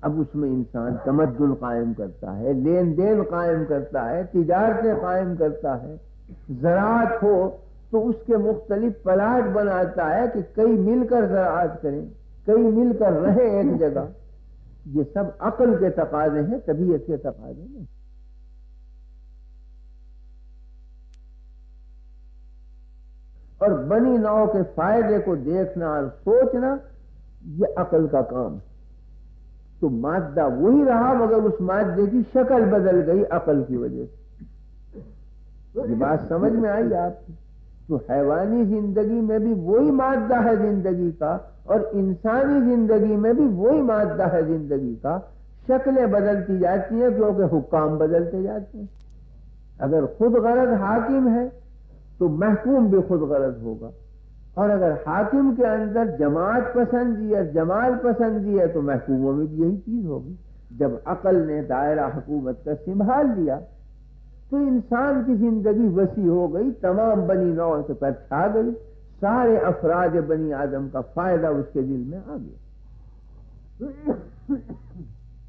اب اس میں انسان تمدن قائم کرتا ہے، لین دین قائم کرتا ہے، تجارتیں قائم کرتا ہے، زراعت ہو تو اس کے مختلف پلاٹ بناتا ہے کہ کئی مل کر زراعت کریں، کئی مل کر رہیں ایک جگہ. یہ سب عقل کے تقاضے ہیں، طبیعت کے تقاضے نہیں. اور بنی نوع کے فائدے کو دیکھنا اور سوچنا یہ عقل کا کام ہے. تو مادہ وہی رہا مگر اس مادے کی شکل بدل گئی عقل کی وجہ سے. یہ بات سمجھ میں آئی آپ کی؟ تو حیوانی زندگی میں بھی وہی مادہ ہے زندگی کا، اور انسانی زندگی میں بھی وہی مادہ ہے زندگی کا. شکلیں بدلتی جاتی ہیں کیونکہ حکام بدلتے جاتے ہیں. اگر خود غرض حاکم ہے تو محکوم بھی خود غرض ہوگا، اور اگر حاکم کے اندر جماعت پسندی ہے، جمال پسندی ہے، تو محکوموں میں بھی یہی چیز ہوگی. جب عقل نے دائرہ حکومت کا سنبھال لیا تو انسان کی زندگی وسیع ہو گئی، تمام بنی نوع سے پر چھا گئی، سارے افراد بنی آدم کا فائدہ اس کے دل میں آ گیا.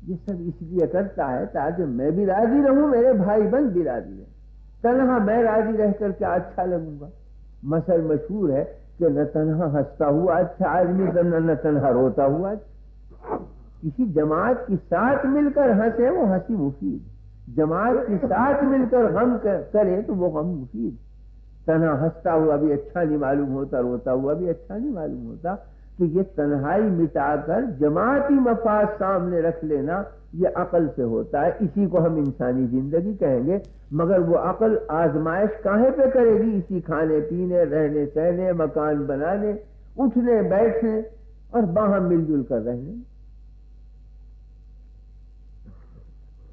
یہ سب اس لیے کرتا ہے تاکہ میں بھی راضی رہوں، میرے بھائی بہن بھی راضی رہیں. تنہا میں راضی رہ کر کیا اچھا لگوں گا؟ مثل مشہور ہے کہ نہ تنہا ہنستا ہوا اچھا آدمی، نہ تنہا روتا ہوا اچھا. کسی جماعت کے ساتھ مل کر ہنسے وہ ہنسی مفید، جماعت کے ساتھ مل کر غم کرے تو وہ غم مفید. تنہا ہنستا ہوا بھی اچھا نہیں معلوم ہوتا، روتا ہوا بھی اچھا نہیں معلوم ہوتا. تو یہ تنہائی مٹا کر جماعتی مفاد سامنے رکھ لینا یہ عقل سے ہوتا ہے. اسی کو ہم انسانی زندگی کہیں گے. مگر وہ عقل آزمائش کاہے پہ کرے گی؟ اسی کھانے پینے، رہنے سہنے، مکان بنانے، اٹھنے بیٹھنے اور باہم مل جل کر رہنے.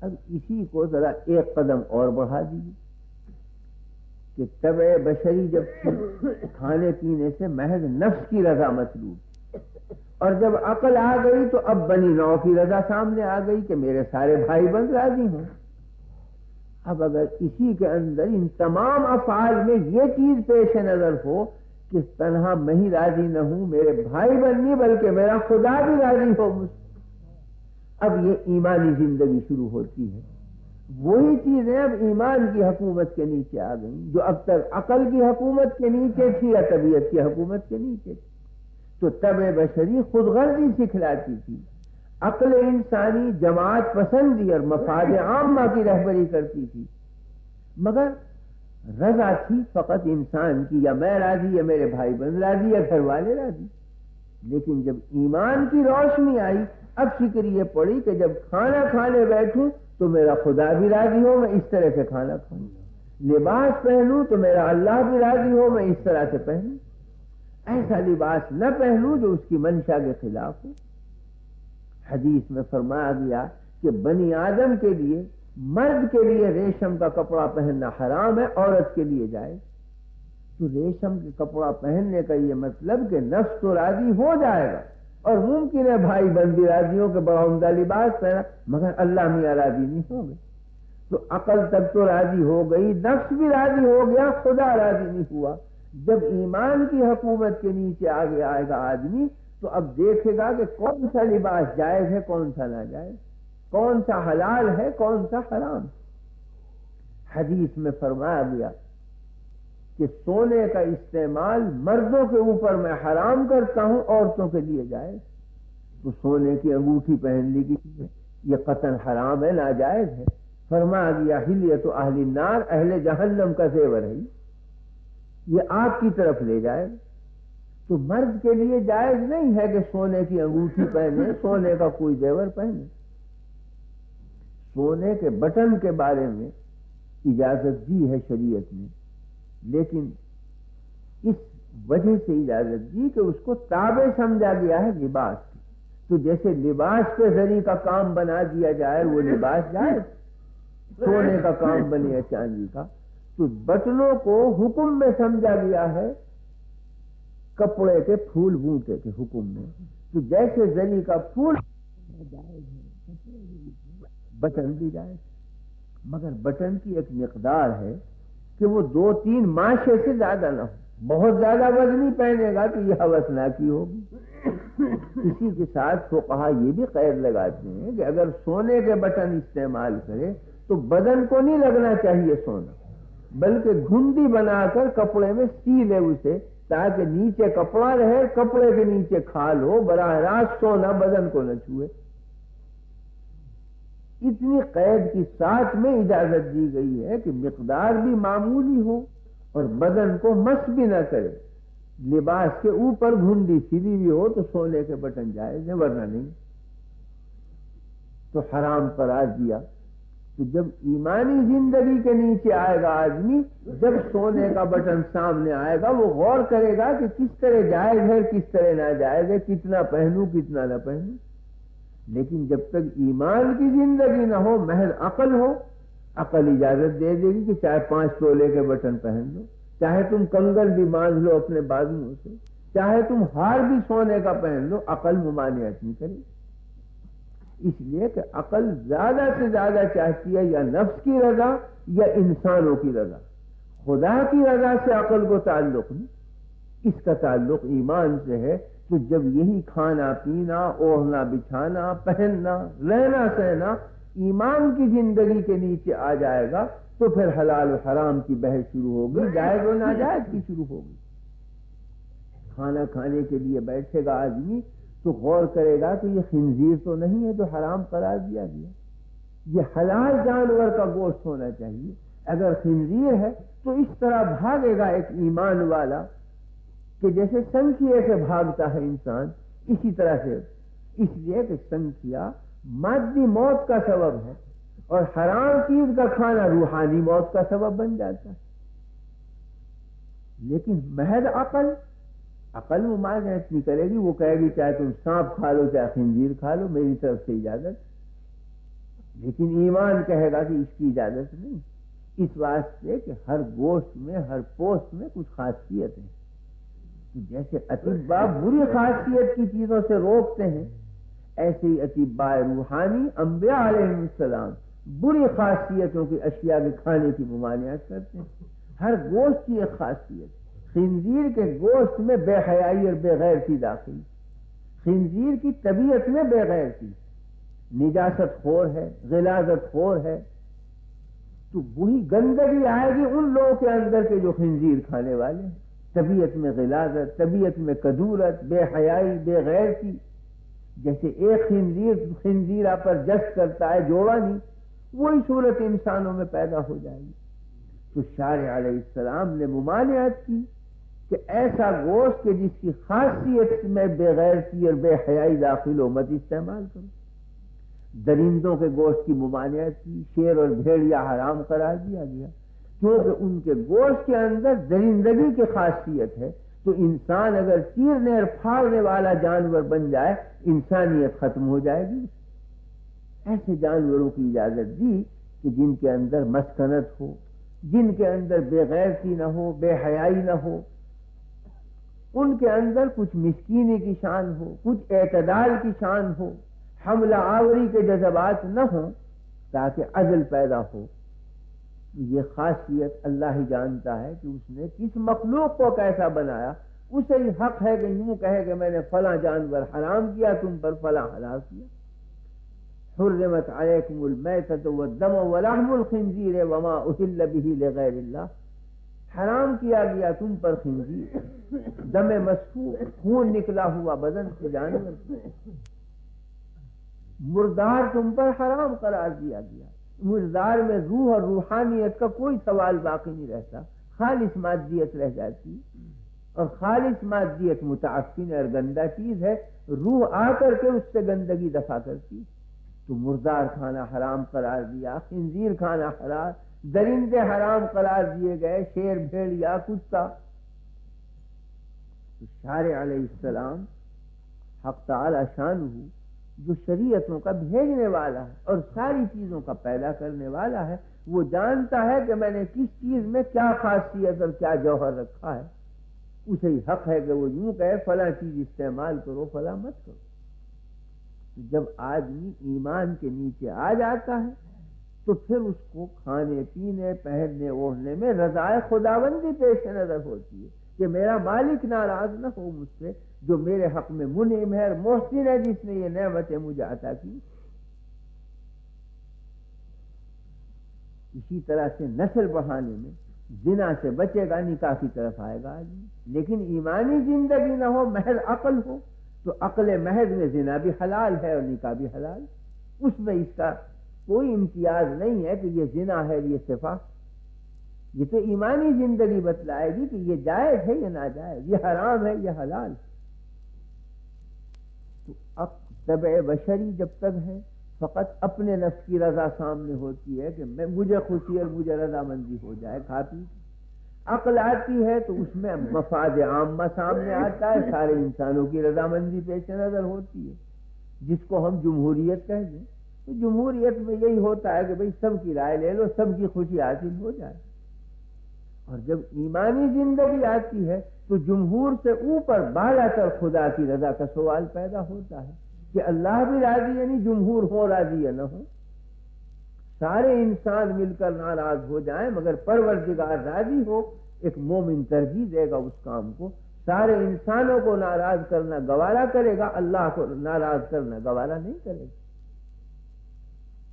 اب اسی کو ذرا ایک قدم اور بڑھا دیجیے کہ طبع بشری جب کھانے پینے سے محض نفس کی رضا مطلوب، اور جب عقل آ گئی تو اب بنی نوع کی رضا سامنے آ گئی کہ میرے سارے بھائی بند راضی ہوں. اب اگر اسی کے اندر ان تمام افعال میں یہ چیز پیش نظر ہو کہ تنہا میں ہی راضی نہ ہوں، میرے بھائی بند نہیں بلکہ میرا خدا بھی راضی ہو مجھ سے، اب یہ ایمانی زندگی شروع ہوتی ہے. وہی چیزیں اب ایمان کی حکومت کے نیچے آ گئیں جو اب تک عقل کی حکومت کے نیچے تھی یا طبیعت کی حکومت کے نیچے تھی. تو طبع بشری خود غرضی سکھلاتی تھی، عقل انسانی جماعت پسندی اور مفاد عامہ کی رہبری کرتی تھی. مگر رضا تھی فقط انسان کی، یا میں راضی یا میرے بھائی بہن راضی یا گھر والے راضی. لیکن جب ایمان کی روشنی آئی اب فکر یہ پڑی کہ جب کھانا کھانے بیٹھوں تو میرا خدا بھی راضی ہو، میں اس طرح سے کھانا کھاؤں. لباس پہنوں تو میرا اللہ بھی راضی ہو، میں اس طرح سے پہنوں. ایسا لباس نہ پہنوں جو اس کی منشا کے خلاف ہو. حدیث میں فرمایا گیا کہ بنی آدم کے لیے، مرد کے لیے ریشم کا کپڑا پہننا حرام ہے، عورت کے لیے جائے. تو ریشم کے کپڑا پہننے کا یہ مطلب کہ نفس تو راضی ہو جائے گا، اور ممکن ہے بھائی بندی راضی ہو کہ بڑا عمدہ لباس پہنا، مگر اللہ میاں راضی نہیں ہو گئے. تو عقل تک تو راضی ہو گئی، نفس بھی راضی ہو گیا، خدا راضی نہیں ہوا. جب ایمان کی حکومت کے نیچے آگے آئے گا آدمی تو اب دیکھے گا کہ کون سا لباس جائز ہے، کون سا ناجائز، کون سا حلال ہے، کون سا حرام. حدیث میں فرمایا گیا کہ سونے کا استعمال مردوں کے اوپر میں حرام کرتا ہوں، عورتوں کے لیے جائز. تو سونے کی انگوٹھی پہننے کی یہ قطعاً حرام ہے، ناجائز ہے. فرمایا گیا حلیت اہل النار، اہل جہنم کا زیور ہے، یہ آپ کی طرف لے جائے. تو مرد کے لیے جائز نہیں ہے کہ سونے کی انگوٹھی پہنے، سونے کا کوئی زیور پہنے. سونے کے بٹن کے بارے میں اجازت دی ہے شریعت نے، لیکن اس وجہ سے اجازت دی کہ اس کو تابع سمجھا گیا ہے لباس کی. تو جیسے لباس پہ زری کا کام بنا دیا جائے وہ لباس جائے، سونے کا کام بنے یا چاندی کا. تو بٹنوں کو حکم میں سمجھا گیا ہے کپڑے کے پھول بوٹے کے حکم میں. تو جیسے زری کا پھول جائز ہے بٹن بھی جائز، مگر بٹن کی ایک مقدار ہے کہ وہ 2-3 ماشے سے زیادہ نہ ہو. بہت زیادہ وزنی پہنے گا تو یہ ہوس ناکی ہوگی. اسی کے ساتھ فقہا یہ بھی قید لگاتے ہیں کہ اگر سونے کے بٹن استعمال کرے تو بدن کو نہیں لگنا چاہیے سونا، بلکہ گھنڈی بنا کر کپڑے میں سی لے اسے، تاکہ نیچے کپڑا رہے، کپڑے کے نیچے کھال ہو، براہ راست سونا بدن کو نہ چھوئے۔ اتنی قید کی ساتھ میں اجازت دی گئی ہے کہ مقدار بھی معمولی ہو اور بدن کو مس بھی نہ کرے۔ لباس کے اوپر گھنڈی سلی ہوئی ہو تو سونے کے بٹن جائز ہے، ورنہ نہیں۔ تو حرام قرار دیا۔ تو جب ایمانی زندگی کے نیچے آئے گا آدمی، جب سونے کا بٹن سامنے آئے گا، وہ غور کرے گا کہ کس طرح جائز ہے، کس طرح ناجائز ہے، کتنا پہنوں کتنا نہ پہنوں۔ لیکن جب تک ایمان کی زندگی نہ ہو، محض عقل ہو، عقل اجازت دے دے گی کہ چاہے 5 تولے کے بٹن پہن لو، چاہے تم کنگن بھی باندھ لو اپنے بازوؤں سے، چاہے تم ہار بھی سونے کا پہن لو، عقل ممانعت نہیں کرے۔ اس لیے کہ عقل زیادہ سے زیادہ چاہتی ہے یا نفس کی رضا یا انسانوں کی رضا، خدا کی رضا سے عقل کو تعلق نہیں، اس کا تعلق ایمان سے ہے۔ تو جب یہی کھانا پینا، اوڑھنا بچھانا، پہننا، رہنا سہنا ایمان کی زندگی کے نیچے آ جائے گا تو پھر حلال و حرام کی بحث شروع ہوگی، جائز و ناجائز کی شروع ہوگی۔ کھانا کھانے کے لیے بیٹھے گا آدمی تو غور کرے گا کہ یہ خنزیر تو نہیں ہے جو حرام قرار دیا گیا، یہ حلال جانور کا گوشت ہونا چاہیے۔ اگر خنزیر ہے تو اس طرح بھاگے گا ایک ایمان والا کہ جیسے سنکھیے سے بھاگتا ہے انسان، اسی طرح سے، اس لیے کہ سنکھیا مادی موت کا سبب ہے اور حرام چیز کا کھانا روحانی موت کا سبب بن جاتا ہے۔ لیکن محض عقل ممانعت نہیں کرے گی، وہ کہے گی چاہے تم سانپ کھا لو چاہے خنزیر کھا لو، میری طرف سے اجازت۔ لیکن ایمان کہے گا کہ اس کی اجازت نہیں، اس واسطے کہ ہر گوشت میں، ہر پوست میں کچھ خاصیت ہے۔ جیسے اطباء بری خاصیت کی چیزوں سے روکتے ہیں، ایسے ہی اطباء روحانی انبیاء علیہ السلام بری خاصیتوں کی اشیاء کے کھانے کی ممانعت کرتے ہیں۔ ہر گوشت کی ایک خاصیت، خنزیر کے گوشت میں بے حیائی اور بے غیرتی داخل، خنزیر کی طبیعت میں بے غیرتی، نجاست خور ہے، غلاظت خور ہے، تو وہی گندگی آئے گی ان لوگوں کے اندر کے جو خنزیر کھانے والے ہیں۔ طبیعت میں غلاظت، طبیعت میں کدورت، بے حیائی، بے غیرتی، جیسے ایک خنزیرہ پر جس کرتا ہے جوڑا نہیں، وہی صورت انسانوں میں پیدا ہو جائے گی۔ تو شارع علیہ السلام نے ممانعت کی کہ ایسا گوشت کہ جس کی خاصیت میں بے غیرتی اور بے حیائی داخل ہو مت استعمال کرو۔ درندوں کے گوشت کی ممانعت کی، شیر اور بھیڑیا حرام قرار دیا گیا، کیونکہ ان کے گوشت کے اندر درندگی کی خاصیت ہے۔ تو انسان اگر چیرنے اور پھاڑنے والا جانور بن جائے، انسانیت ختم ہو جائے گی۔ ایسے جانوروں کی اجازت دی کہ جن کے اندر مسکنت ہو، جن کے اندر بے غیرتی نہ ہو، بے حیائی نہ ہو، ان کے اندر کچھ مسکینی کی شان ہو، کچھ اعتدال کی شان ہو، حملہ آوری کے جذبات نہ ہوں، تاکہ عدل پیدا ہو۔ یہ خاصیت اللہ ہی جانتا ہے کہ اس نے کس مخلوق کو کیسا بنایا۔ اسے ہی حق ہے کہ یوں کہے کہ میں نے فلاں جانور حرام کیا، تم پر فلاں حلال کیا۔ حرمت علیکم المیتۃ والدم ولحم الخنزیر وما اہل بہ لغیر اللہ، حرام کیا گیا تم پر خنزیر، دم مسفوح، خون نکلا ہوا بدن سے جانور، مردار تم پر حرام قرار دیا گیا۔ مردار میں روح اور روحانیت کا کوئی سوال باقی نہیں رہتا، خالص مادیت رہ جاتی، اور خالص مادیت متعفن اور گندہ چیز ہے، روح آ کر کے اس سے گندگی دفع کرتی۔ تو مردار کھانا حرام قرار دیا، خنزیر کھانا حرام، درندے حرام قرار دیے گئے، شیر بھیڑیا کتا۔ تو شارع علیہ السلام حق تعالی شانہ جو شریعتوں کا بھیجنے والا ہے اور ساری چیزوں کا پیدا کرنے والا ہے، وہ جانتا ہے کہ میں نے کس چیز میں کیا خاصیت اور کیا جوہر رکھا ہے۔ اسے ہی حق ہے کہ وہ یوں کہے فلاں چیز استعمال کرو فلاں مت کرو۔ جب آدمی ایمان کے نیچے آ جاتا ہے تو پھر اس کو کھانے پینے، پہننے اوڑھنے میں رضائے خداوندی پیش نظر ہوتی ہے، کہ میرا مالک ناراض نہ ہو مجھ سے جو میرے حق میں منعم ہے اور محسن ہے، جس نے یہ نعمتیں مجھے عطا کی۔ اسی طرح سے نسل بڑھانے میں زنا سے بچے گا، نکاح کی طرف آئے گا آدمی، لیکن ایمانی زندگی نہ ہو، محض عقل ہو تو عقل محض میں زنا بھی حلال ہے اور نکاح بھی حلال، اس میں اس کا کوئی امتیاز نہیں ہے کہ یہ زنا ہے یہ صفا، یہ تو ایمانی زندگی بتلائے گی کہ یہ جائز ہے یا ناجائز، یہ حرام ہے یا حلال۔ تو اب طبع بشری جب تک ہے فقط اپنے نفس کی رضا سامنے ہوتی ہے کہ مجھے خوشی اور مجھے رضامندی ہو جائے کھا پی۔ عقل آتی ہے تو اس میں مفاد عامہ سامنے آتا ہے، سارے انسانوں کی رضامندی پیش نظر ہوتی ہے، جس کو ہم جمہوریت کہہ دیں۔ تو جمہوریت میں یہی ہوتا ہے کہ بھئی سب کی رائے لے لو، سب کی خوشی حاصل ہو جائے۔ اور جب ایمانی زندگی آتی ہے تو جمہور سے اوپر بالا تر خدا کی رضا کا سوال پیدا ہوتا ہے کہ اللہ بھی راضی ہے، نہیں جمہور ہو راضی ہے نہ ہو، سارے انسان مل کر ناراض ہو جائیں مگر پروردگار راضی ہو، ایک مومن ترجیح دے گا اس کام کو، سارے انسانوں کو ناراض کرنا گوارا کرے گا، اللہ کو ناراض کرنا گوارا نہیں کرے گا۔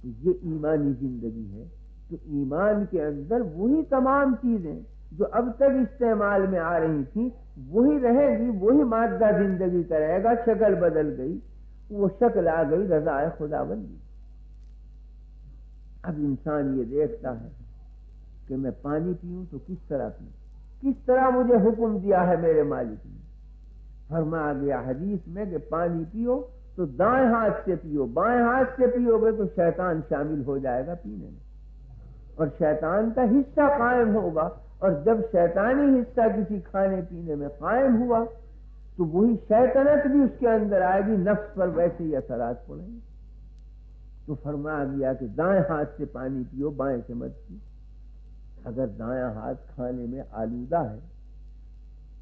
تو یہ ایمانی زندگی ہے۔ تو ایمان کے اندر وہی تمام چیزیں جو اب تک استعمال میں آ رہی تھیں وہی رہے گی، وہی مادہ زندگی کرے گا، شکل بدل گئی، وہ شکل آ گئی رضا خداوندی۔ اب انسان یہ دیکھتا ہے کہ میں پانی پیوں تو کس طرح پیوں، کس طرح مجھے حکم دیا ہے میرے مالک نے۔ فرمایا گیا حدیث میں کہ پانی پیو تو دائیں ہاتھ سے پیو، بائیں ہاتھ سے پیو گے تو شیطان شامل ہو جائے گا پینے میں، اور شیطان کا حصہ قائم ہوگا، اور جب شیطانی حصہ کسی کھانے پینے میں قائم ہوا تو وہی شیطنت بھی اس کے اندر آئے گی، نفس پر ویسے ہی اثرات پڑیں گے۔ تو فرمایا گیا کہ دائیں ہاتھ سے پانی پیو، بائیں سے مت پیو۔ اگر دایاں ہاتھ کھانے میں آلودہ ہے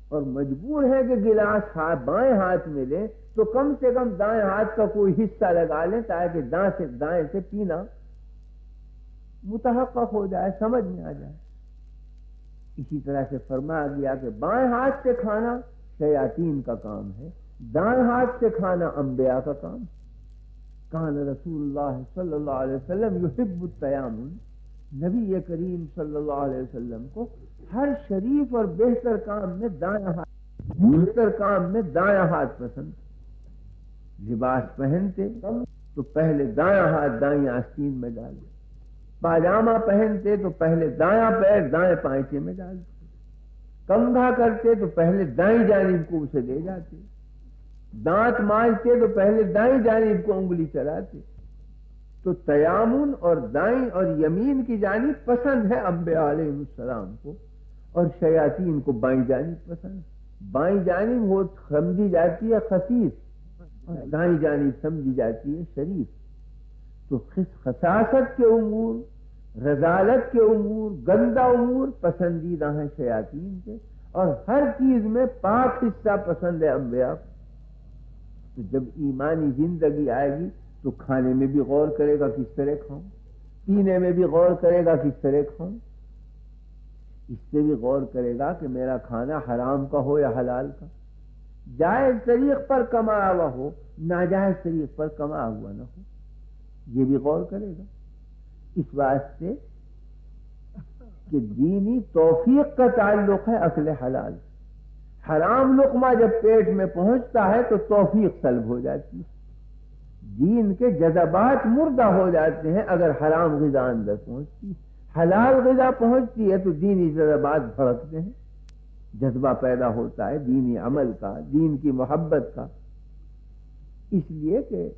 اور مجبور ہے کہ گلاس بائیں ہاتھ میں لیں تو کم سے کم دائیں ہاتھ کا کوئی حصہ لگا لیں تاکہ دائیں سے پینا متحقق ہو جائے، سمجھ میں آ جائے۔ اسی طرح سے فرمایا گیا کہ بائیں ہاتھ سے کھانا شیاطین کا کام ہے، دائیں ہاتھ سے کھانا انبیاء کا کام۔ کان رسول اللہ صلی اللہ علیہ وسلم یحب التیامن، نبی کریم صلی اللہ علیہ وسلم کو ہر شریف اور بہتر کام میں دایاں ہاتھ پسند۔ لباس پہنتے تو پہلے دایاں ہاتھ دائیں آستین میں ڈالتے، پاجامہ پہنتے تو پہلے دایاں پیر دائیں پائچے میں ڈالتے، کندھا کرتے تو پہلے دائیں جانب کو اسے دے جاتے، دانت مانجتے تو پہلے دائیں جانب کو انگلی چلاتے۔ تو تیامن اور دائیں اور یمین کی جانب پسند ہے انبیاء علیہ السلام کو، اور شیاطین کو بائیں جانب پسند۔ بائیں جانب وہ سمجھی جاتی ہے خسیس اور دائیں جانب سمجھی جاتی ہے شریف۔ تو خساست کے امور، رذالت کے امور، گندہ امور پسندیدہ ہیں شیاطین کے، اور ہر چیز میں پاک حصہ پسند ہے انبیاء کو۔ تو جب ایمانی زندگی آئے گی تو کھانے میں بھی غور کرے گا کس طرح کھاؤں، پینے میں بھی غور کرے گا کس طرح کھاؤں، اس سے بھی غور کرے گا کہ میرا کھانا حرام کا ہو یا حلال کا، جائز طریق پر کمایا ہوا ہو ناجائز طریق پر کمایا ہوا نہ ہو، یہ بھی غور کرے گا۔ اس واسطے کہ دینی توفیق کا تعلق ہے اکل حلال۔ حرام لقمہ جب پیٹ میں پہنچتا ہے تو توفیق سلب ہو جاتی ہے، دین کے جذبات مردہ ہو جاتے ہیں اگر حرام غذا اندر پہنچتی، حلال غذا پہنچتی ہے تو دینی جذبات بھڑکتے ہیں، جذبہ پیدا ہوتا ہے دینی عمل کا، دین کی محبت کا۔ اس لیے کہ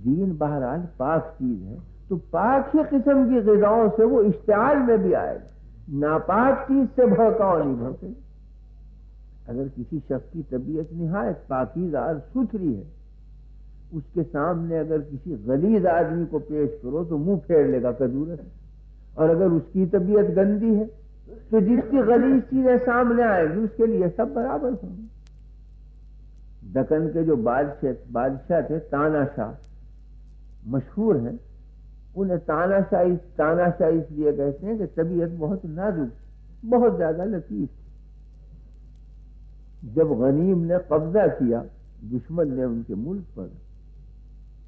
دین بہرحال پاک چیز ہے تو پاک ہی قسم کی غذاؤں سے وہ اشتعال میں بھی آئے گا، ناپاک چیز سے بھڑکاؤ نہیں بھڑکے۔ اگر کسی شخص کی طبیعت نہایت پاکیزہ اور ستھری ہے، اس کے سامنے اگر کسی غلیظ آدمی کو پیش کرو تو منہ پھیر لے گا کدورت، اور اگر اس کی طبیعت گندی ہے تو جس کی غلیظ چیزیں سامنے آئے گی اس کے لیے سب برابر ہوں گے۔ دکن کے جو بادشاہ تھے تاناشاہ مشہور ہیں، انہیں تاناشاہ اس لیے کہتے ہیں کہ طبیعت بہت نازک، بہت زیادہ لطیف، جب غنیم نے قبضہ کیا دشمن نے ان کے ملک پر،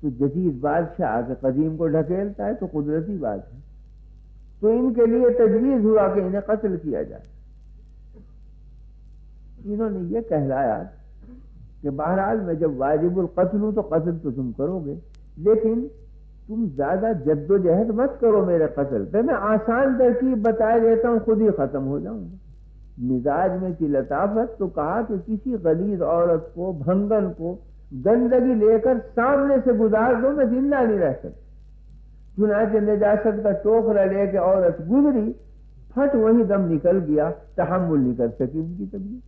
تو جدید بادشاہ آ کے قدیم کو ڈھکیلتا ہے تو قدرتی بات ہے، تو ان کے لیے تجویز ہوا کہ انہیں قتل کیا جائے۔ انہوں نے یہ کہلایا کہ بہرحال میں جب واجب القتل ہوں تو قتل تو تم کرو گے، لیکن تم زیادہ جد و جہد مت کرو میرے قتل پہ، میں آسان ترکیب بتا دیتا ہوں، خود ہی ختم ہو جاؤں گا۔ مزاج میں کی لطافت تو کہا کہ کسی غلیظ عورت کو، بھنگن کو گندگی لے کر سامنے سے گزار دو، میں زندہ نہیں رہ سکتا۔ چنانچہ نجاست کا ٹوکرا لے کے عورت گزری، پھٹ وہی دم نکل گیا، تحمل نہیں کر سکی ان کی طبیعت۔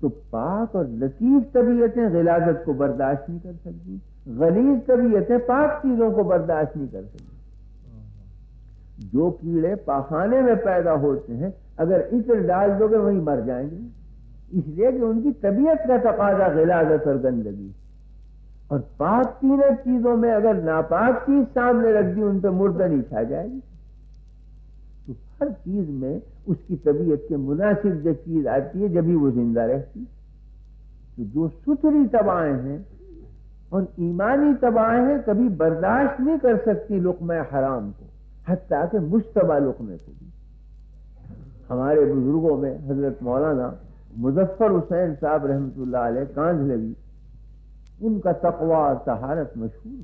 تو پاک اور لطیف طبیعتیں غلاظت کو برداشت نہیں کر سکتی، غلیظ طبیعتیں پاک چیزوں کو برداشت نہیں کر سکتی۔ جو کیڑے پاخانے میں پیدا ہوتے ہیں اگر عطر ڈال دو گے وہیں مر جائیں گے، اس لیے کہ ان کی طبیعت کا تقاضا غلاظت اور گندگی، اور پاک تینوں چیزوں میں اگر ناپاک چیز سامنے رکھ دی ان پہ مردنی چھا جائے گی۔ تو ہر چیز میں اس کی طبیعت کے مناسب جو چیز آتی ہے جبھی وہ زندہ رہتی۔ تو جو ستھری طبائیں ہیں اور ایمانی طبائیں ہیں کبھی برداشت نہیں کر سکتی لقمہ حرام کو، حتیٰ کہ مشتبہ لقمے کو بھی۔ ہمارے بزرگوں میں حضرت مولانا مظفر حسین صاحب رحمۃ اللہ علیہ کانجھلوی، ان کا تقوی اور طہارت مشہور،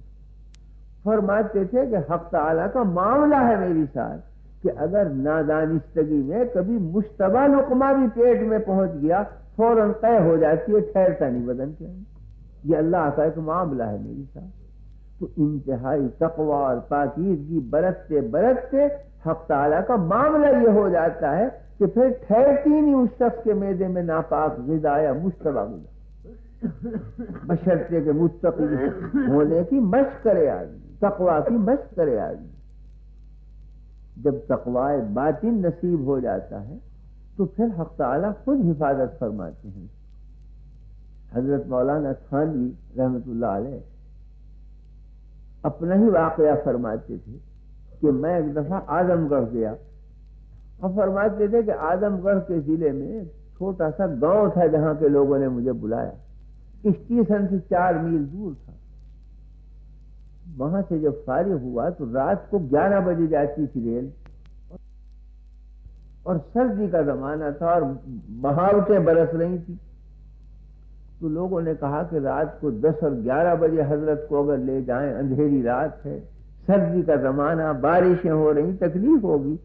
فرماتے تھے کہ حق تعالیٰ کا معاملہ ہے میری ساتھ کہ اگر نادانستگی میں کبھی مشتبہ لقمہ بھی پیٹ میں پہنچ گیا فوراً قے ہو جاتی ہے، ٹھہرتا نہیں بدن کے اندر۔ یہ اللہ کا ایک معاملہ ہے میری ساتھ۔ تو انتہائی تقوی اور پاکیزگی برتتے برتتے حق تعالیٰ کا معاملہ یہ ہو جاتا ہے کہ پھر ٹھہرتی نہیں اس شخص کے معدے میں ناپاک غذا یا مشتبہ غذا، بشرطے کے متقی ہونے کی مشق کرے آدمی، تقوی کی مشق کرے آدمی۔ جب تقوی باطن نصیب ہو جاتا ہے تو پھر حق تعالیٰ خود حفاظت فرماتے ہیں۔ حضرت مولانا تھانوی رحمۃ اللہ علیہ اپنا ہی واقعہ فرماتے تھے کہ میں ایک دفعہ اعظم گڑھ گیا، اور فرماتے تھے کہ اعظم گڑھ کے ضلع میں ایک چھوٹا سا گاؤں تھا جہاں کے لوگوں نے مجھے بلایا، اسٹیشن سے 4 میل دور تھا۔ وہاں سے جب فارغ ہوا تو رات کو 11 بجے جاتی تھی ریل، اور سردی کا زمانہ تھا اور بہاوٹیں برس رہی تھی، تو لوگوں نے کہا کہ رات کو 10 اور 11 بجے حضرت کو اگر لے جائیں، اندھیری رات ہے، سردی کا زمانہ، بارشیں ہو رہی، تکلیف ہوگی،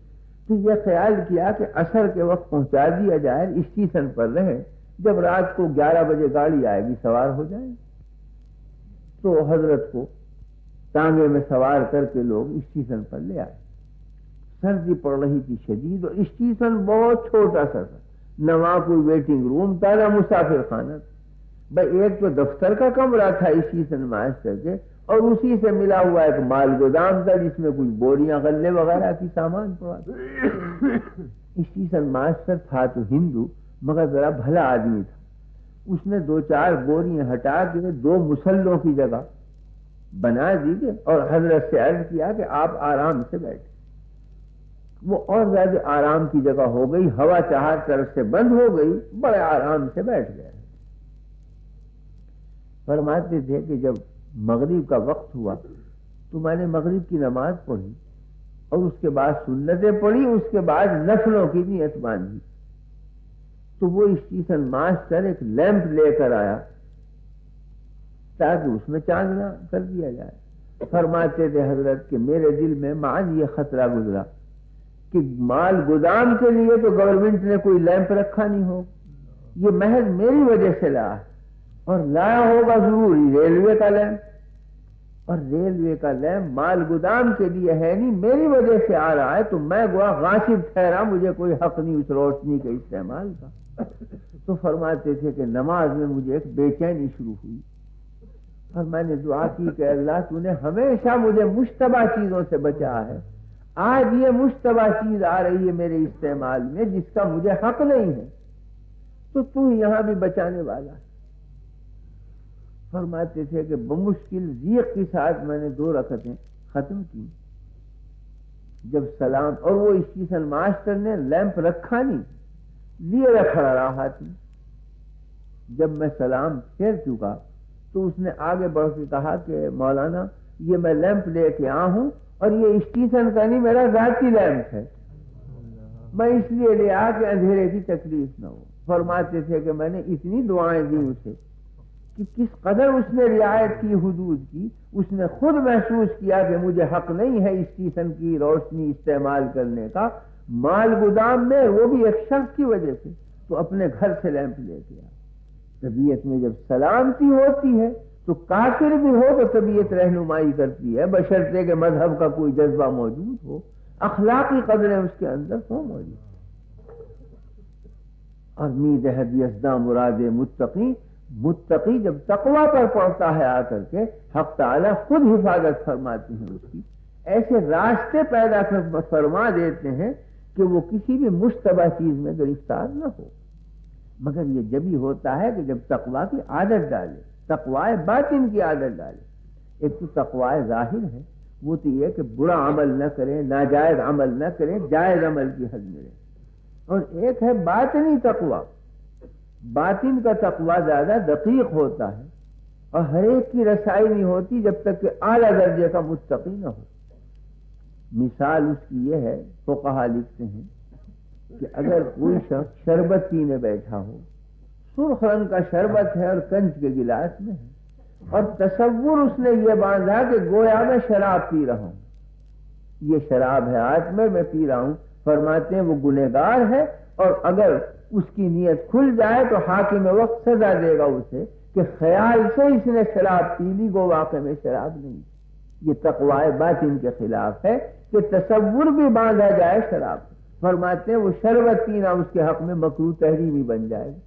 تو یہ خیال کیا کہ عصر کے وقت پہنچا دیا جائے، اسٹیشن پر رہے، جب رات کو 11 بجے گاڑی آئے گی سوار ہو جائیں۔ تو حضرت کو ٹانگے میں سوار کر کے لوگ اسٹیشن پر لے آئے۔ سردی پڑ رہی تھی شدید، اور اسٹیشن بہت چھوٹا سا تھا، نہ وہاں کوئی ویٹنگ روم تھا نہ مسافر خانہ تھا، بھائی ایک تو دفتر کا کمرہ تھا اسٹیشن ماسٹر کے، اور اسی سے ملا ہوا ایک مال گودام تھا جس میں کچھ بوریاں غلے وغیرہ کی سامان پڑا تھا۔ اسٹیشن ماسٹر تھا تو ہندو مگر ذرا بھلا آدمی تھا، اس نے 2-4 بوریاں ہٹا کے 2 مسلوں کی جگہ بنا دی گئی اور حضرت سے عرض کیا کہ آپ آرام سے بیٹھے۔ وہ اور زیادہ آرام کی جگہ ہو گئی، ہوا چہار طرف سے بند ہو گئی، بڑے آرام سے بیٹھ گئے۔ فرماتے تھے کہ جب مغرب کا وقت ہوا تو میں نے مغرب کی نماز پڑھی اور اس کے بعد سنتیں پڑھی، اس کے بعد نفلوں کی نیت باندھی، تو وہ اسٹیشن ماسٹر ایک لیمپ لے کر آیا تاکہ اس میں چاندنا کر دیا جائے۔ فرماتے تھے حضرت کہ میرے دل میں معاذ یہ خطرہ گزرا کہ مال گودام کے لیے تو گورنمنٹ نے کوئی لیمپ رکھا نہیں ہو، یہ محض میری وجہ سے لایا، اور لایا ہوگا ضروری ریلوے کا لیمپ، اور ریلوے کا لیمپ مال گودام کے لیے ہے نہیں، میری وجہ سے آ رہا ہے، تو میں گوا غاصب ٹھہرا، مجھے کوئی حق نہیں اس روشنی کے استعمال کا۔ تو فرماتے تھے کہ نماز میں مجھے ایک بے چینی شروع ہوئی، اور میں نے دعا کی کہ اللہ تو نے ہمیشہ مجھے مشتبہ چیزوں سے بچا ہے، آج یہ مشتبہ چیز آ رہی ہے میرے استعمال میں جس کا مجھے حق نہیں ہے، تو یہاں بھی بچانے والا ہے۔ فرماتے تھے کہ بمشکل ضیق کے ساتھ میں نے 2 رکعتیں ختم کی، جب سلام، اور وہ اسٹیشن ماسٹر نے لیمپ رکھا نہیں، لیے رکھا رہا ہاتھ میں، جب میں سلام پھیر چکا تو اس نے آگے بڑھ کے کہا کہ مولانا یہ میں لیمپ لے کے آیا ہوں اور یہ اسٹیشن کا نہیں میرا ذاتی لیمپ ہے، میں اس لیے لے آ کہ اندھیرے کی تکلیف نہ ہو۔ فرماتے تھے کہ میں نے اتنی دعائیں دی اسے کہ کس قدر اس نے رعایت کی حدود کی، اس نے خود محسوس کیا کہ مجھے حق نہیں ہے اسٹیشن کی روشنی استعمال کرنے کا، مال گودام میں، وہ بھی ایک شخص کی وجہ سے، تو اپنے گھر سے لیمپ لے کے آیا۔ طبیعت میں جب سلامتی ہوتی ہے تو کافر بھی ہو تو طبیعت رہنمائی کرتی ہے، بشرطے کہ مذہب کا کوئی جذبہ موجود ہو، اخلاقی قدریں اس کے اندر ہو موجود۔ اور مید یزداں مراد متقی، متقی جب تقوی پر پڑتا ہے آ کر کے حق تعالی خود حفاظت فرماتے ہیں اس کی، ایسے راستے پیدا فرما دیتے ہیں کہ وہ کسی بھی مشتبہ چیز میں گرفتار نہ ہو۔ مگر یہ جبھی ہوتا ہے کہ جب تقوی کی عادت ڈالے، تقوی باطن کی عادت ڈالے۔ ایک تو تقوی ظاہر ہے، وہ تو یہ کہ برا عمل نہ کریں، ناجائز عمل نہ کریں، جائز عمل کی حد میں رہیں، اور ایک ہے باطنی تقوی۔ باطن کا تقوی زیادہ دقیق ہوتا ہے اور ہر ایک کی رسائی نہیں ہوتی جب تک کہ اعلیٰ درجے کا متقی نہ ہو۔ مثال اس کی یہ ہے، فقہا لکھتے ہیں کہ اگر کوئی شخص شربت پینے بیٹھا ہو، سرخ رنگ کا شربت ہے اور کنچ کے گلاس میں ہے، اور تصور اس نے یہ باندھا کہ گویا میں شراب پی رہا ہوں، یہ شراب ہے ہاتھ میں پی رہا ہوں، فرماتے ہیں وہ گنہگار ہے، اور اگر اس کی نیت کھل جائے تو حاکم وقت سزا دے گا اسے کہ خیال سے اس نے شراب پی لی، وہ واقع میں شراب نہیں۔ یہ تقوی باطن کے خلاف ہے کہ تصور بھی باندھا جائے شراب۔ فرماتے ہیں وہ شربت پینا اس کے حق میں مکروہ تحریمی بن جائے گا،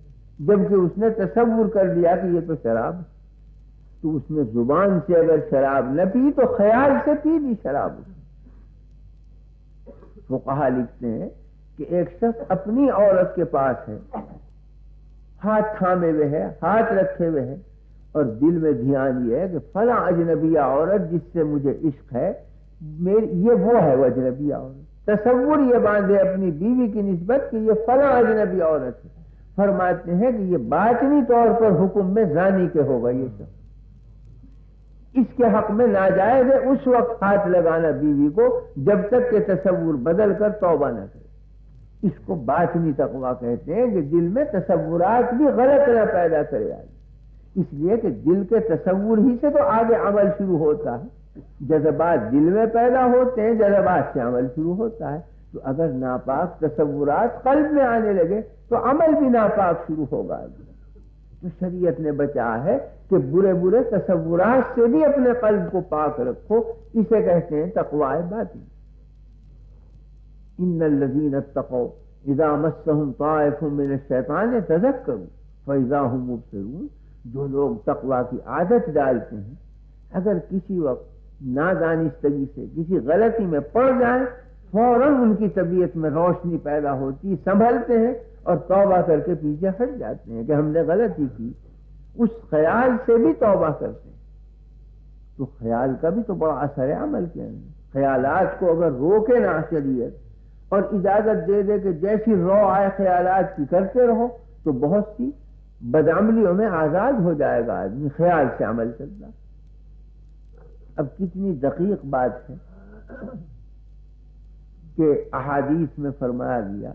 جبکہ اس نے تصور کر لیا کہ یہ تو شراب ہے۔ تو اس نے زبان سے اگر شراب نہ پی تو خیال سے پی لی شراب۔ فقہا لکھتے ہیں کہ ایک شخص اپنی عورت کے پاس ہے، ہاتھ تھامے ہوئے ہے، ہاتھ رکھے ہوئے ہے، اور دل میں دھیان یہ ہے کہ فلاں اجنبی عورت جس سے مجھے عشق ہے، یہ وہ ہے وہ اجنبی عورت۔ تصور یہ باندھے اپنی بیوی کی نسبت کہ یہ فلاں اجنبی عورت ہے۔ فرماتے ہیں کہ یہ باطنی طور پر حکم میں زانی کے ہوگا، یہ شخص اس کے حق میں ناجائز ہے اس وقت ہاتھ لگانا بیوی کو جب تک کہ تصور بدل کر توبہ نہ کرے۔ اس کو باطنی تقویٰ کہتے ہیں کہ دل میں تصورات بھی غلط نہ پیدا کرے آدمی، اس لیے کہ دل کے تصور ہی سے تو آگے عمل شروع ہوتا ہے، جذبات دل میں پیدا ہوتے ہیں، جذبات سے عمل شروع ہوتا ہے۔ تو اگر ناپاک تصورات قلب میں آنے لگے تو عمل بھی ناپاک شروع ہوگا۔ تو شریعت نے بچا ہے کہ برے برے تصورات سے بھی اپنے قلب کو پاک رکھو، اسے کہتے ہیں تقوی باطن۔ ان الذین اتقوا اذا مسهم طائف من الشیطان تذکروا فاذا هم مبصرون، جو لوگ تقوی کی عادت ڈالتے ہیں اگر کسی وقت نادانستگی سے کسی غلطی میں پڑ جائیں فوراً ان کی طبیعت میں روشنی پیدا ہوتی، سنبھلتے ہیں اور توبہ کر کے پیچھے ہٹ جاتے ہیں کہ ہم نے غلطی کی، اس خیال سے بھی توبہ کرتے ہیں۔ تو خیال کا بھی تو بڑا اثر ہے عمل کے اندر۔ خیالات کو اگر روکے نہ شریعت اور اجازت دے دے کہ جیسی رو آئے خیالات کی کرتے رہو تو بہت سی بدعملیوں میں آزاد ہو جائے گا آدمی، خیال سے عمل چلتا۔ اب کتنی دقیق بات ہے کہ احادیث میں فرمایا گیا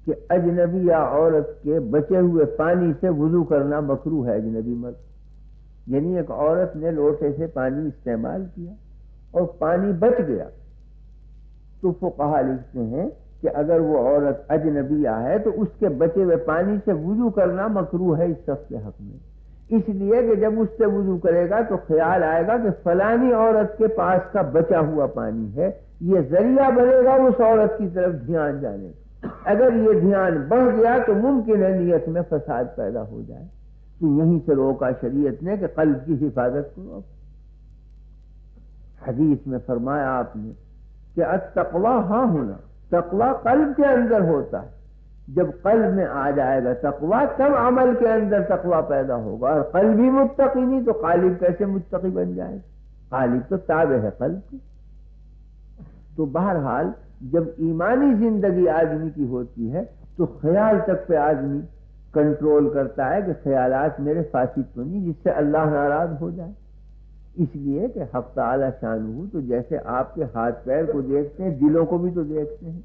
کہ اجنبی یا عورت کے بچے ہوئے پانی سے وضو کرنا مکروہ ہے، اجنبی مرد، یعنی ایک عورت نے لوٹے سے پانی استعمال کیا اور پانی بچ گیا، تو فقہا لکھتے ہیں کہ اگر وہ عورت اجنبیہ ہے تو اس کے بچے ہوئے پانی سے وضو کرنا مکروہ ہے اس شخص کے حق میں، اس لیے کہ جب اس سے وضو کرے گا تو خیال آئے گا کہ فلانی عورت کے پاس کا بچا ہوا پانی ہے، یہ ذریعہ بنے گا اس عورت کی طرف دھیان جانے کا۔ اگر یہ دھیان بڑھ گیا تو ممکن ہے نیت میں فساد پیدا ہو جائے، تو یہیں سے روکا شریعت نے کہ قلب کی حفاظت کرو۔ حدیث میں فرمایا آپ نے کہ التقوی ہاں ہونا، تقوی قلب کے اندر ہوتا ہے، جب قلب میں آ جائے گا تقوی تب عمل کے اندر تقوی پیدا ہوگا، اور قلب ہی متقی نہیں تو قالب کیسے متقی بن جائے؟ قالب تو تابع ہے قلب کی۔ تو بہرحال جب ایمانی زندگی آدمی کی ہوتی ہے تو خیال تک پہ آدمی کنٹرول کرتا ہے کہ خیالات میرے فاسد تو نہیں جس سے اللہ ناراض ہو جائے. اس لیے کہ حق تعالی شانہ تو جیسے آپ کے ہاتھ پیر کو دیکھتے ہیں دلوں کو بھی تو دیکھتے ہیں.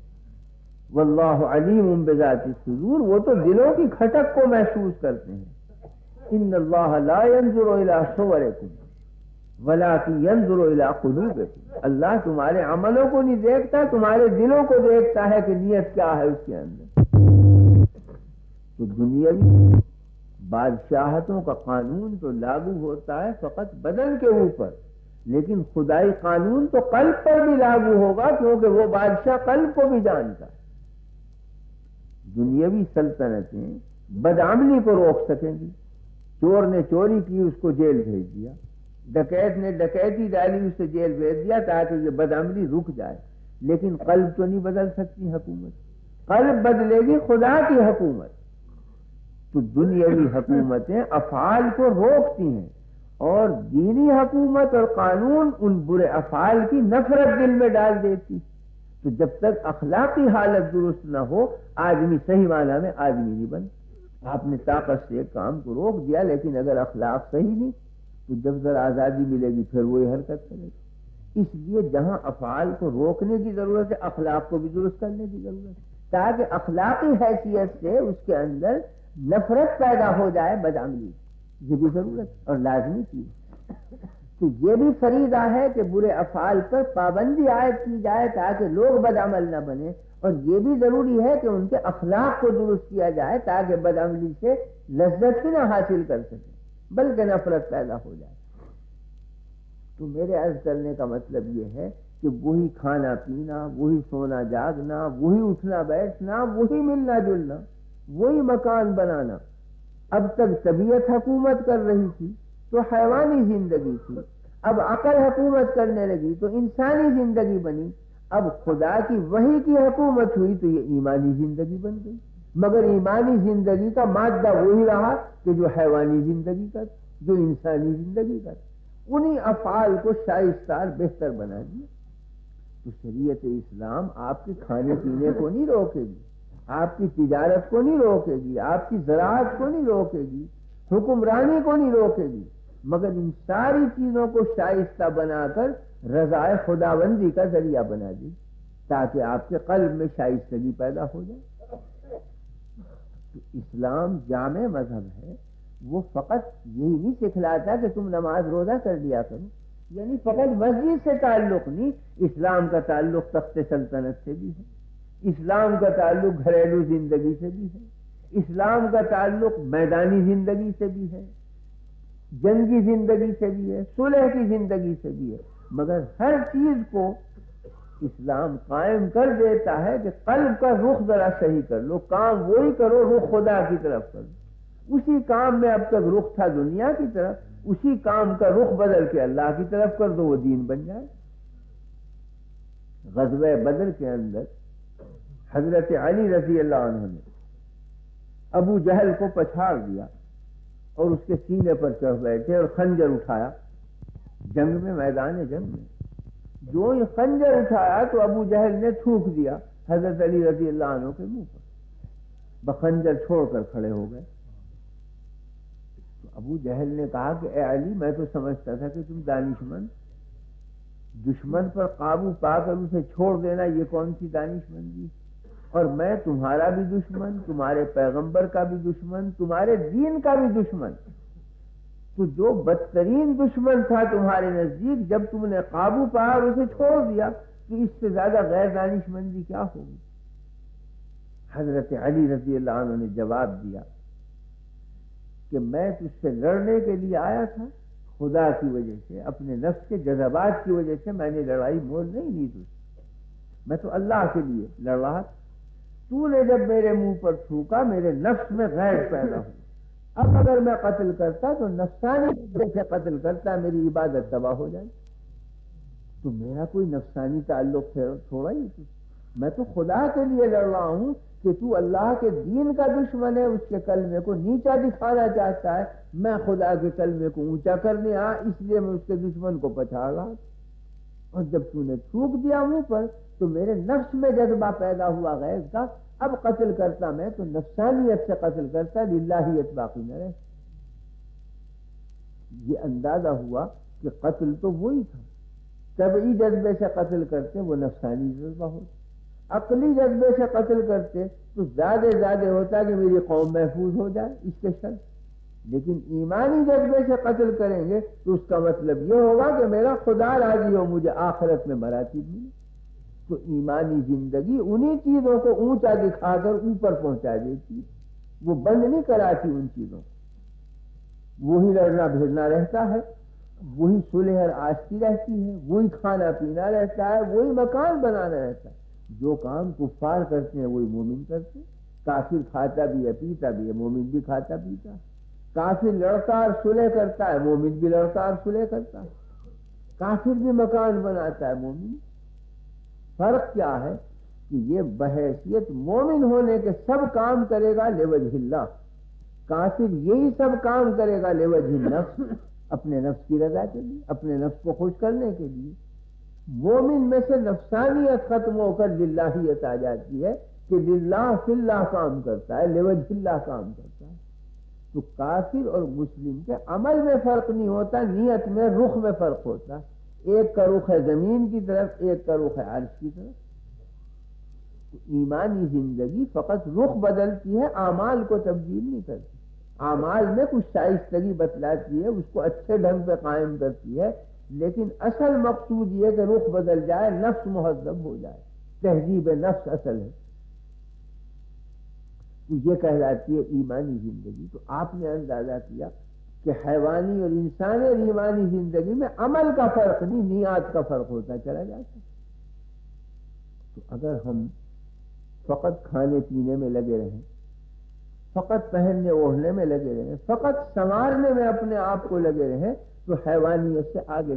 واللہ علیم بذات الصدور، وہ تو دلوں کی کھٹک کو محسوس کرتے ہیں. ان اللہ لا ينظر الى صورکم ولکن ينظر الى قلوبکم، اللہ تمہارے عملوں کو نہیں دیکھتا، تمہارے دلوں کو دیکھتا ہے کہ نیت کیا ہے اس کے اندر. تو دنیاوی بادشاہتوں کا قانون تو لاگو ہوتا ہے فقط بدن کے اوپر، لیکن خدائی قانون تو قلب پر بھی لاگو ہوگا، کیونکہ وہ بادشاہ قلب کو بھی جانتا ہے. دنیاوی سلطنتیں بدعملی کو روک سکیں گی. چور نے چوری کی، اس کو جیل بھیج دیا. ڈکیت نے ڈکیتی ڈالی، اسے جیل بھیج دیا تاکہ یہ بدعملی رک جائے. لیکن قلب تو نہیں بدل سکتی حکومت. قلب بدلے گی خدا کی حکومت. تو دنیاوی حکومتیں افعال کو روکتی ہیں، اور دینی حکومت اور قانون ان برے افعال کی نفرت دل میں ڈال دیتی. تو جب تک اخلاقی حالت درست نہ ہو آدمی صحیح معنی میں آدمی نہیں بن. آپ نے طاقت سے ایک کام کو روک دیا، لیکن اگر اخلاق صحیح نہیں تو جب ذرا آزادی ملے گی پھر وہی حرکت کرے گی. اس لیے جہاں افعال کو روکنے کی ضرورت ہے اخلاق کو بھی درست کرنے کی ضرورت ہے، تاکہ اخلاقی حیثیت سے اس کے اندر نفرت پیدا ہو جائے بدعملی. یہ بھی ضرورت اور لازمی چیز. تو یہ بھی فریضہ ہے کہ برے افعال پر پابندی عائد کی جائے تاکہ لوگ بدعمل نہ بنے، اور یہ بھی ضروری ہے کہ ان کے اخلاق کو درست کیا جائے تاکہ بدعملی سے لذت ہی نہ حاصل کر سکے بلکہ نفرت پیدا ہو جائے. تو میرے عرض کرنے کا مطلب یہ ہے کہ وہی کھانا پینا، وہی سونا جاگنا، وہی اٹھنا بیٹھنا، وہی ملنا جلنا، وہی مکان بنانا. اب تک طبیعت حکومت کر رہی تھی تو حیوانی زندگی تھی، اب عقل حکومت کرنے لگی تو انسانی زندگی بنی. اب خدا کی وحی کی حکومت ہوئی تو یہ ایمانی زندگی بن گئی. مگر ایمانی زندگی کا مادہ وہی رہا کہ جو حیوانی زندگی کا، جو انسانی زندگی کا. انہی افعال کو شائستہ بہتر بنا دیا. تو شریعت اسلام آپ کے کھانے پینے کو نہیں روکے گی، آپ کی تجارت کو نہیں روکے گی، آپ کی زراعت کو نہیں روکے گی، حکمرانی کو نہیں روکے گی، مگر ان ساری چیزوں کو شائستہ بنا کر رضائے خداوندی کا ذریعہ بنا دی تاکہ آپ کے قلب میں شائستگی پیدا ہو جائے. تو اسلام جامع مذہب ہے، وہ فقط یہی نہیں سکھلاتا کہ تم نماز روزہ کر لیا کرو، یعنی فقط مسجد سے تعلق نہیں. اسلام کا تعلق تخت سلطنت سے بھی ہے، اسلام کا تعلق گھریلو زندگی سے بھی ہے، اسلام کا تعلق میدانی زندگی سے بھی ہے، جنگی زندگی سے بھی ہے، صلح کی زندگی سے بھی ہے. مگر ہر چیز کو اسلام قائم کر دیتا ہے کہ قلب کا رخ ذرا صحیح کر لو، کام وہی کرو، رخ خدا کی طرف کرو. اسی کام میں اب تک رخ تھا دنیا کی طرف، اسی کام کا رخ بدل کے اللہ کی طرف کر دو، وہ دین بن جائے. غزوہ بدر کے اندر حضرت علی رضی اللہ عنہ نے ابو جہل کو پچھاڑ دیا اور اس کے سینے پر چڑھ بیٹھے اور خنجر اٹھایا. جنگ میں، میدان جنگ میں جو یہ خنجر اٹھایا تو ابو جہل نے تھوک دیا حضرت علی رضی اللہ عنہ کے منہ پر، بخنجر چھوڑ کر کھڑے ہو گئے. تو ابو جہل نے کہا کہ اے علی، میں تو سمجھتا تھا کہ تم دانشمند، دشمن پر قابو پا کر اسے چھوڑ دینا یہ کون سی دانشمندی، اور میں تمہارا بھی دشمن، تمہارے پیغمبر کا بھی دشمن، تمہارے دین کا بھی دشمن. تو جو بدترین دشمن تھا تمہارے نزدیک، جب تم نے قابو پایا اور اسے چھوڑ دیا تو اس سے زیادہ غیر دانشمندی کیا ہوگی. حضرت علی رضی اللہ عنہ نے جواب دیا کہ میں تجھ سے لڑنے کے لیے آیا تھا، خدا کی وجہ سے، اپنے نفس کے جذبات کی وجہ سے میں نے لڑائی مول نہیں لی تجھ سے، میں تو اللہ کے لیے لڑ رہا تھا. تو نے جب میرے منہ پر تھوکا میرے نفس میں غیر پیدا ہوئی. اب اگر میں قتل کرتا تو نفسانی سے قتل کرتا، میری عبادت تباہ ہو جائے. تو میرا کوئی نفسانی تعلق تھوڑا ہی، میں تو خدا کے لیے لڑ رہا ہوں کہ تو اللہ کے دین کا دشمن ہے، اس کے کلمے کو نیچا دکھانا چاہتا ہے. میں خدا کے کلمے کو اونچا کرنے آیا، اس لیے میں اس کے دشمن کو پچھاڑ رہا. اور جب تو نے تھوک دیا منہ پر تو میرے نفس میں جذبہ پیدا ہوا غیظ کا، اب قتل کرتا میں تو نفسانیت سے قتل کرتا، للہیت باقی نہ رہے۔ یہ اندازہ ہوا کہ قتل تو وہی تھا، طبعی جذبے سے قتل کرتے وہ نفسانی جذبہ ہوتا، عقلی جذبے سے قتل کرتے تو زیادہ ہوتا کہ میری قوم محفوظ ہو جائے اس کے شر، لیکن ایمانی جذبے سے قتل کریں گے تو اس کا مطلب یہ ہوگا کہ میرا خدا راضی ہو، مجھے آخرت میں مراتب ملے۔ تو ایمانی زندگی انہی چیزوں کو اونچا دکھا کر اوپر پہنچا دیتی، وہ بند نہیں کراتی ان چیزوں کو، وہی لڑنا بھیڑنا رہتا ہے، وہی صلح اور آشتی رہتی ہے، وہی کھانا پینا رہتا ہے، وہی مکان بنانا رہتا ہے۔ جو کام کفار کرتے ہیں وہی مومن کرتے ہیں، کافر کھاتا بھی ہے پیتا بھی ہے، مومن بھی کھاتا پیتا ہے، کافر لڑتا اور صلح کرتا ہے، مومن بھی لڑتا اور صلح کرتا ہے، کافر بھی مکان بناتا ہے، مومن۔ فرق کیا ہے کہ یہ بحیثیت مومن ہونے کے سب کام کرے گا لوجہ اللہ، کافر یہی سب کام کرے گا لوجہ النفس، اپنے نفس کی رضا کے لیے، اپنے نفس کو خوش کرنے کے لیے۔ مومن میں سے نفسانیت ختم ہو کر للہیت آ جاتی ہے کہ للہ فی اللہ کام کرتا ہے، لوجہ اللہ کام کرتا ہے۔ تو کافر اور مسلم کے عمل میں فرق نہیں ہوتا، نیت میں، رخ میں فرق ہوتا ہے، ایک کا رخ ہے زمین کی طرف، ایک کا رخ ہے عرش کی طرف۔ تو ایمانی زندگی فقط رخ بدلتی ہے، اعمال کو تبدیل نہیں کرتی، اعمال میں کچھ شائستگی بتلاتی ہے، اس کو اچھے ڈھنگ پہ قائم کرتی ہے، لیکن اصل مقصود یہ کہ رخ بدل جائے، نفس مہذب ہو جائے، تہذیب نفس اصل ہے، تو یہ کہلاتی ہے ایمانی زندگی۔ تو آپ نے اندازہ کیا کہ حیوانی اور انسانی اور ایمانی زندگی میں عمل کا فرق نہیں، نیات کا فرق ہوتا چلا جاتا۔ تو اگر ہم فقط کھانے پینے میں لگے رہیں، فقط پہننے اوڑھنے میں لگے رہیں، فقط سنوارنے میں اپنے آپ کو لگے رہیں، تو حیوانیت سے آگے